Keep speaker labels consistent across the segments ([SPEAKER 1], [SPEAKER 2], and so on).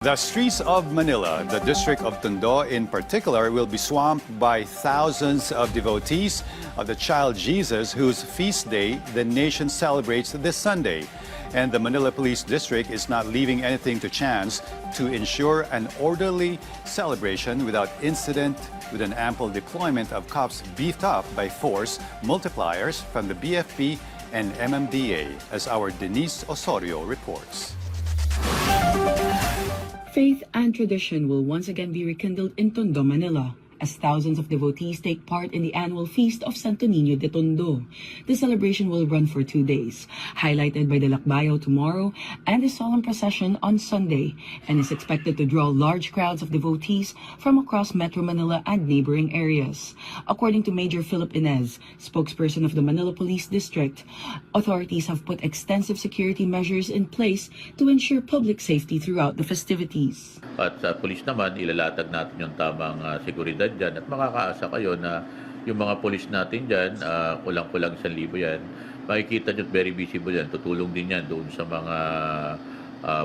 [SPEAKER 1] The streets of Manila, the district of Tondo in particular, will be swamped by thousands of devotees of the child Jesus, whose feast day the nation celebrates this Sunday. And the Manila Police District is not leaving anything to chance to ensure an orderly celebration without incident, with an ample deployment of cops beefed up by force multipliers from the BFP and MMDA, as our Denise Osorio reports.
[SPEAKER 2] Faith and tradition will once again be rekindled in Tondo, Manila, as thousands of devotees take part in the annual feast of Santo Niño de Tondo. The celebration will run for 2 days, highlighted by the Lakbayo tomorrow and the solemn procession on Sunday, and is expected to draw large crowds of devotees from across Metro Manila and neighboring areas. According to Major Philip Inez, spokesperson of the Manila Police District, authorities have put extensive security measures in place to ensure public safety throughout the festivities.
[SPEAKER 3] At sa pulis naman, ilalatag natin yung tamang seguridad dyan at makakaasa kayo na yung mga pulis natin dyan, kulang-kulang 1,000 yan, makikita nyo very visible yan, tutulong din yan doon sa mga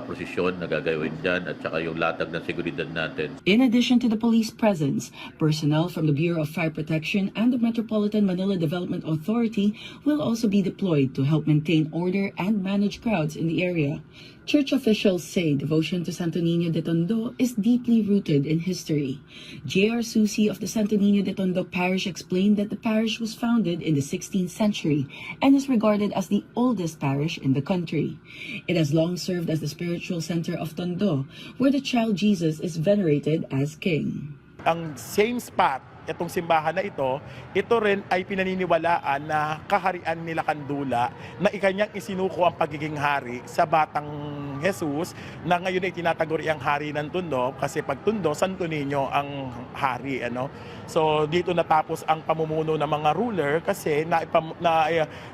[SPEAKER 3] prosesyon na gagawin dyan at saka yung latag ng seguridad natin.
[SPEAKER 2] In addition to the police presence, personnel from the Bureau of Fire Protection and the Metropolitan Manila Development Authority will also be deployed to help maintain order and manage crowds in the area. Church officials say devotion to Santo Niño de Tondo is deeply rooted in history. J.R. Susi of the Santo Niño de Tondo Parish explained that the parish was founded in the 16th century and is regarded as the oldest parish in the country. It has long served as the spiritual center of Tondo, where the child Jesus is venerated as king.
[SPEAKER 4] Ang same spot, itong simbahan na ito rin ay pinaniniwalaan na kaharian nila Kandula na ikanyang isinuko ang pagiging hari sa batang Jesus na ngayon ay tinataguri ang hari ng Tondo kasi pag Tondo, Santo Niño ang hari. So dito natapos ang pamumuno ng mga ruler kasi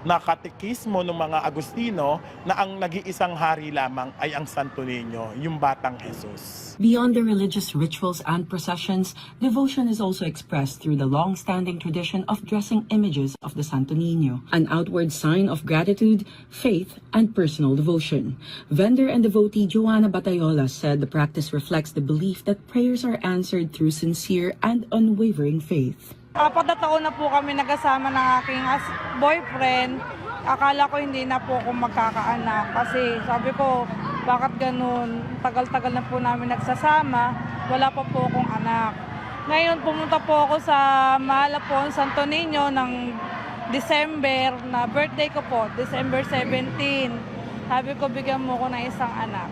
[SPEAKER 4] nakatekismo ng mga Agustino na ang nag-iisang hari lamang ay ang Santo Niño, yung batang Jesus.
[SPEAKER 2] Beyond the religious rituals and processions, devotion is also expressed through the long-standing tradition of dressing images of the Santo Niño, an outward sign of gratitude, faith, and personal devotion. Vendor and devotee Joanna Batayola said the practice reflects the belief that prayers are answered through sincere and unwavering faith.
[SPEAKER 5] 4 na taon na po kami nagkasama ng aking boyfriend. Akala ko hindi na po ako magkakaanak kasi sabi ko, bakit ganun? Tagal-tagal na po namin nagsasama, wala pa po akong anak. Ngayon pumunta po ako sa Malapon, Santo Niño ng December na birthday ko po, December 17. Sabi ko, bigyan mo ko ng isang anak.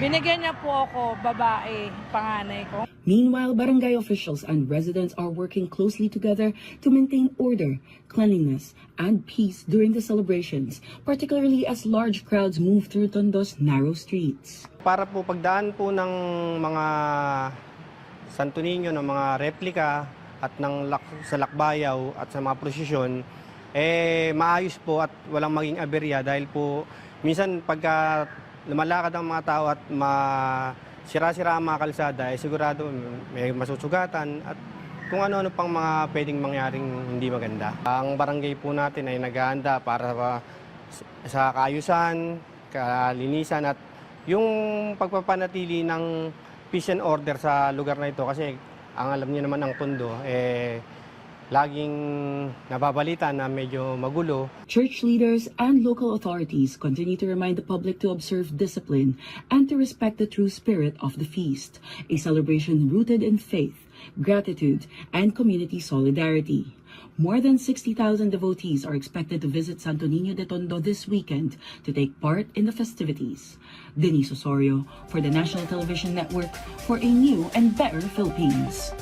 [SPEAKER 5] Binigyan niya po ako, babae, panganay ko.
[SPEAKER 2] Meanwhile, barangay officials and residents are working closely together to maintain order, cleanliness, and peace during the celebrations, particularly as large crowds move through Tondo's narrow streets.
[SPEAKER 6] Para po pagdaan po ng mga Santo Niño, ng mga replika at sa Lakbayaw at sa mga prosesyon, maayos po at walang maging aberya dahil po minsan pagka lumalakad ang mga tao at sira-sira ang mga kalsada, sigurado may masusugatan at kung ano-ano pang mga pwedeng mangyaring hindi maganda. Ang barangay po natin ay naghahanda para sa kaayusan, kalinisan at yung pagpapanatili ng peace and order sa lugar na ito kasi ang alam niyo naman ang Tondo, laging nababalita na medyo magulo.
[SPEAKER 2] Church leaders and local authorities continue to remind the public to observe discipline and to respect the true spirit of the feast, a celebration rooted in faith, gratitude, and community solidarity. More than 60,000 devotees are expected to visit Santo Niño de Tondo this weekend to take part in the festivities. Denise Osorio for the National Television Network for a new and better Philippines.